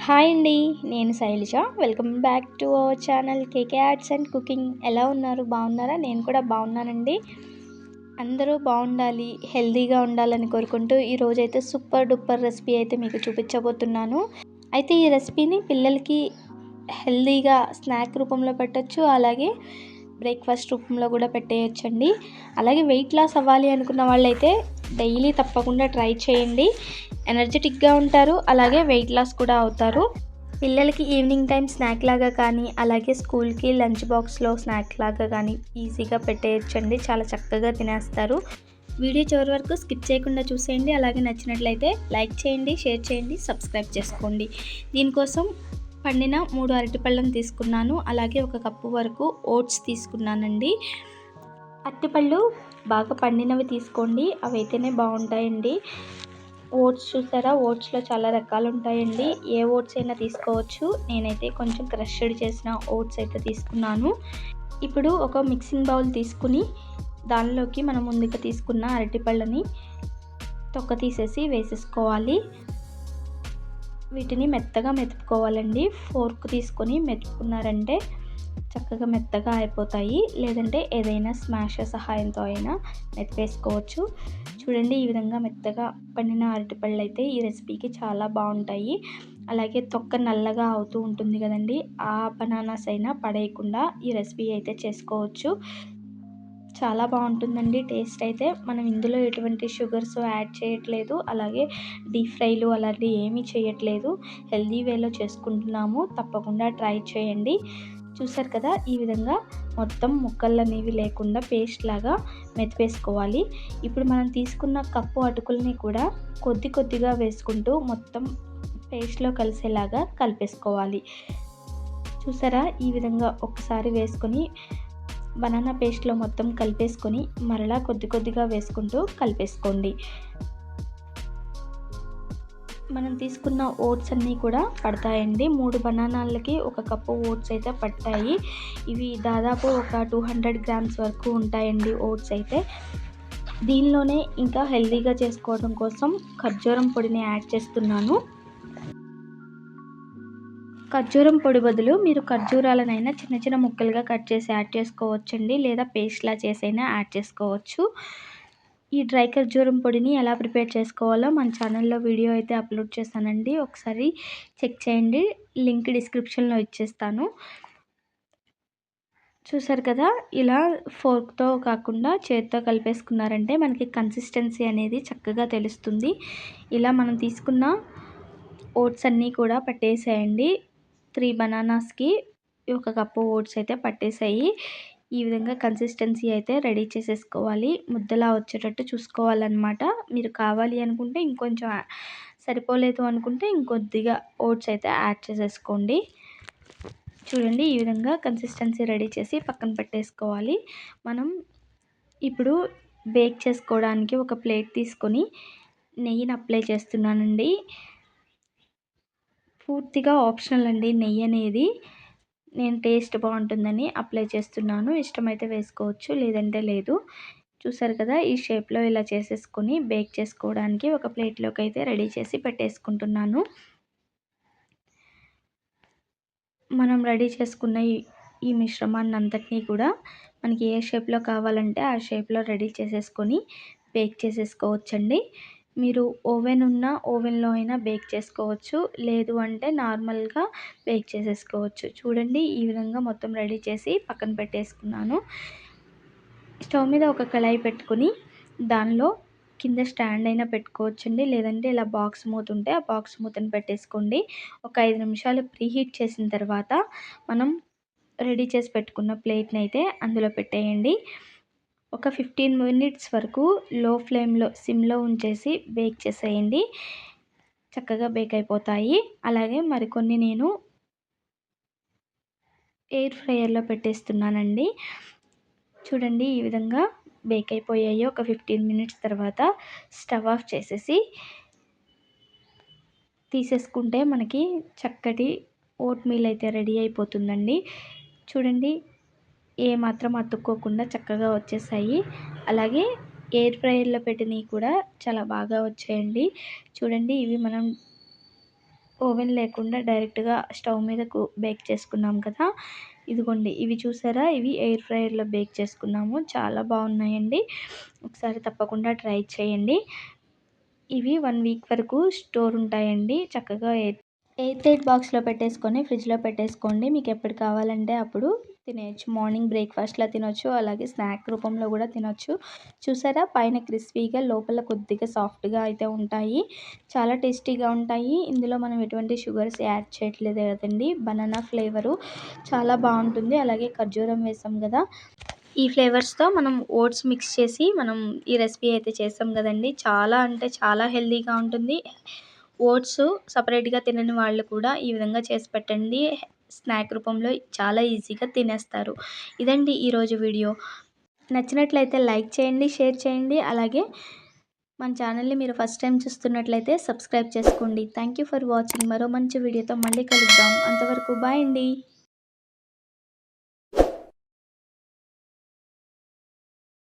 Hi అండి. నేను Shailaja. Welcome back to our channel KK arts and cooking. ఎలా ఉన్నారు? బాగున్నారా? నేను కూడా బాగున్నానండి. అందరూ బాగుండాలి, హెల్తీగా ఉండాలని కోరుకుంటూ ఈరోజైతే సూపర్ డూపర్ రెసిపీ అయితే మీకు చూపించబోతున్నాను. అయితే ఈ రెసిపీని పిల్లలకి హెల్తీగా స్నాక్ రూపంలో పెట్టచ్చు, అలాగే బ్రేక్ఫాస్ట్ రూపంలో కూడా పెట్టేయచ్చండి. అలాగే వెయిట్ లాస్ అవ్వాలి అనుకున్న వాళ్ళైతే డైలీ తప్పకుండా ట్రై చేయండి. ఎనర్జెటిక్గా ఉంటారు, అలాగే వెయిట్ లాస్ కూడా అవుతారు. పిల్లలకి ఈవినింగ్ టైం స్నాక్ లాగా కానీ, అలాగే స్కూల్కి లంచ్ బాక్స్లో స్నాక్ లాగా కానీ ఈజీగా పెట్టేయచ్చండి. చాలా చక్కగా తినేస్తారు. వీడియో చివరి వరకు స్కిప్ చేయకుండా చూసేయండి. అలాగే నచ్చినట్లయితే లైక్ చేయండి, షేర్ చేయండి, సబ్స్క్రైబ్ చేసుకోండి. దీనికోసం పండిన 3 అరటిపళ్ళను తీసుకున్నాను. అలాగే 1 కప్పు వరకు ఓట్స్ తీసుకున్నానండి. అరటిపళ్ళు బాగా పండినవి తీసుకోండి, అవైతేనే బాగుంటాయండి. ఓట్స్ చూసారా, ఓట్స్లో చాలా రకాలు ఉంటాయండి. ఏ ఓట్స్ అయినా తీసుకోవచ్చు. నేనైతే కొంచెం క్రష్డ్ చేసిన ఓట్స్ అయితే తీసుకున్నాను. ఇప్పుడు ఒక మిక్సింగ్ బౌల్ తీసుకుని దానిలోకి మనం ముందుగా తీసుకున్న అరటిపళ్ళని తొక్క తీసేసి వేసేసుకోవాలి. వీటిని మెత్తగా మెతుపుకోవాలండి. ఫోర్క్ తీసుకొని మెతుకున్నారంటే చక్కగా మెత్తగా అయిపోతాయి. లేదంటే ఏదైనా స్మాషర్ సహాయంతో అయినా మెతిపేసుకోవచ్చు. చూడండి, ఈ విధంగా మెత్తగా పండిన అరటిపళ్ళు అయితే ఈ రెసిపీకి చాలా బాగుంటాయి. అలాగే తొక్క నల్లగా అవుతూ ఉంటుంది కదండి, ఆ బనానాస్ అయినా పడేయకుండా ఈ రెసిపీ అయితే చేసుకోవచ్చు. చాలా బాగుంటుందండి టేస్ట్ అయితే. మనం ఇందులో ఎటువంటి షుగర్స్ యాడ్ చేయట్లేదు, అలాగే డీప్ ఫ్రైలు అలాంటివి ఏమీ చేయట్లేదు. హెల్దీ వేలో చేసుకుంటున్నాము. తప్పకుండా ట్రై చేయండి. చూసారు కదా, ఈ విధంగా మొత్తం ముక్కలు అనేవి లేకుండా పేస్ట్ లాగా మెతిపేసుకోవాలి. ఇప్పుడు మనం తీసుకున్న కప్పు అటుకుల్ని కూడా కొద్ది కొద్దిగా వేసుకుంటూ మొత్తం పేస్ట్లో కలిసేలాగా కలిపేసుకోవాలి. చూసారా, ఈ విధంగా ఒకసారి వేసుకొని బనానా పేస్ట్లో మొత్తం కలిపేసుకొని మరలా కొద్ది కొద్దిగా వేసుకుంటూ కలిపేసుకోండి. మనం తీసుకున్న ఓట్స్ అన్నీ కూడా పడతాయండి. 3 బనానాలకి 1 కప్పు ఓట్స్ అయితే పడతాయి. ఇవి దాదాపు ఒక 200 గ్రామ్స్ వరకు ఉంటాయండి ఓట్స్ అయితే. దీనిలోనే ఇంకా హెల్తీగా చేసుకోవడం కోసం ఖర్జూరం పొడిని యాడ్ చేస్తున్నాను. ఖర్జూరం పొడి బదులు మీరు ఖర్జూరాలనైనా చిన్న చిన్న ముక్కలుగా కట్ చేసి యాడ్ చేసుకోవచ్చండి, లేదా పేస్ట్లా చేసైనా యాడ్ చేసుకోవచ్చు. ఈ డ్రై ఖర్జూరం పొడిని ఎలా ప్రిపేర్ చేసుకోవాలో మన ఛానల్లో వీడియో అయితే అప్లోడ్ చేశానండి. ఒకసారి చెక్ చేయండి, లింక్ డిస్క్రిప్షన్లో ఇచ్చేస్తాను. చూసారు కదా, ఇలా ఫోర్క్తో కాకుండా చేత్తో కలిపేసుకున్నారంటే మనకి కన్సిస్టెన్సీ అనేది చక్కగా తెలుస్తుంది. ఇలా మనం తీసుకున్న ఓట్స్ అన్నీ కూడా పట్టేసేయండి. 3 బనానాస్కి 1 కప్పు ఓట్స్ అయితే పట్టేసాయి. ఈ విధంగా కన్సిస్టెన్సీ అయితే రెడీ చేసేసుకోవాలి. ముద్దలా వచ్చేటట్టు చూసుకోవాలన్నమాట. మీరు కావాలి అనుకుంటే ఇంకొంచెం, సరిపోలేదు అనుకుంటే ఇంకొద్దిగా ఓట్స్ అయితే యాడ్ చేసేసుకోండి. చూడండి, ఈ విధంగా కన్సిస్టెన్సీ రెడీ చేసి పక్కన పెట్టేసుకోవాలి. మనం ఇప్పుడు బేక్ చేసుకోవడానికి ఒక ప్లేట్ తీసుకొని నెయ్యిని అప్లై చేస్తున్నానండి. పూర్తిగా ఆప్షనల్ అండి నెయ్యి అనేది. నేను టేస్ట్ బాగుంటుందని అప్లై చేస్తున్నాను. ఇష్టమైతే వేసుకోవచ్చు, లేదంటే లేదు. చూసారు కదా, ఈ షేప్లో ఇలా చేసేసుకొని బేక్ చేసుకోవడానికి ఒక ప్లేట్లోకి అయితే రెడీ చేసి పెట్టేసుకుంటున్నాను. మనం రెడీ చేసుకున్న ఈ మిశ్రమాన్ని అంతటినీ కూడా మనకి ఏ షేప్లో కావాలంటే ఆ షేప్లో రెడీ చేసేసుకొని బేక్ చేసేసుకోవచ్చండి. మీరు ఓవెన్ ఉన్న ఓవెన్లో అయినా బేక్ చేసుకోవచ్చు, లేదు అంటే నార్మల్గా బేక్ చేసేసుకోవచ్చు. చూడండి, ఈ విధంగా మొత్తం రెడీ చేసి పక్కన పెట్టేసుకున్నాను. స్టవ్ మీద ఒక కళాయి పెట్టుకుని దానిలో కింద స్టాండ్ అయినా పెట్టుకోవచ్చండి, లేదంటే ఇలా బాక్స్ మూత ఉంటే ఆ బాక్స్ మూతను పెట్టేసుకోండి. ఒక 5 నిమిషాలు ప్రీహీట్ చేసిన తర్వాత మనం రెడీ చేసి పెట్టుకున్న ప్లేట్ని అయితే అందులో పెట్టేయండి. ఒక 15 మినిట్స్ వరకు లో ఫ్లేమ్లో సిమ్లో ఉంచేసి బేక్ చేసేయండి. చక్కగా బేక్ అయిపోతాయి. అలాగే మరికొన్ని నేను ఎయిర్ ఫ్రైయర్లో పెట్టేస్తున్నానండి. చూడండి, ఈ విధంగా బేక్ అయిపోయాయి. ఒక 15 మినిట్స్ తర్వాత స్టవ్ ఆఫ్ చేసేసి తీసేసుకుంటే మనకి చక్కటి ఓట్ మీల్ అయితే రెడీ అయిపోతుందండి. చూడండి, ఏ మాత్రం అతుక్కోకుండా చక్కగా వచ్చేసాయి. అలాగే ఎయిర్ ఫ్రైయర్లో పెట్టినవి కూడా చాలా బాగా వచ్చాయండి. చూడండి, ఇవి మనం ఓవెన్ లేకుండా డైరెక్ట్గా స్టవ్ మీద బేక్ చేసుకున్నాం కదా. ఇదిగోండి ఇవి చూసారా, ఇవి ఎయిర్ ఫ్రైయర్లో బేక్ చేసుకున్నాము. చాలా బాగున్నాయండి. ఒకసారి తప్పకుండా ట్రై చేయండి. ఇవి 1 వీక్ వరకు స్టోర్ ఉంటాయండి. చక్కగా ఎయిర్ టైట్ బాక్స్లో పెట్టేసుకొని ఫ్రిడ్జ్లో పెట్టేసుకోండి. మీకు ఎప్పుడు కావాలంటే అప్పుడు తినేయచ్చు. మార్నింగ్ బ్రేక్ఫాస్ట్లా తినొచ్చు, అలాగే స్నాక్ రూపంలో కూడా తినొచ్చు. చూసారా, పైన క్రిస్పీగా లోపల కొద్దిగా సాఫ్ట్గా అయితే ఉంటాయి. చాలా టేస్టీగా ఉంటాయి. ఇందులో మనం ఎటువంటి షుగర్స్ యాడ్ చేయట్లేదు కదండి. బనానా ఫ్లేవరు చాలా బాగుంటుంది. అలాగే ఖర్జూరం వేసాం కదా, ఈ ఫ్లేవర్స్తో మనం ఓట్స్ మిక్స్ చేసి మనం ఈ రెసిపీ అయితే చేస్తాం కదండి. చాలా అంటే చాలా హెల్తీగా ఉంటుంది. ఓట్స్ సపరేట్గా తినని వాళ్ళు కూడా ఈ విధంగా చేసి పెట్టండి. స్నాక్ రూపంలో చాలా ఈజీగా తినేస్తారు. ఇదండి ఈరోజు వీడియో. నచ్చినట్లయితే లైక్ చేయండి, షేర్ చేయండి. అలాగే మన ఛానల్ని మీరు ఫస్ట్ టైం చూస్తున్నట్లయితే సబ్స్క్రైబ్ చేసుకోండి. Thank you for watching. మరో మంచి వీడియోతో మళ్ళీ కలుద్దాం. అంతవరకు బాయ్ అండి.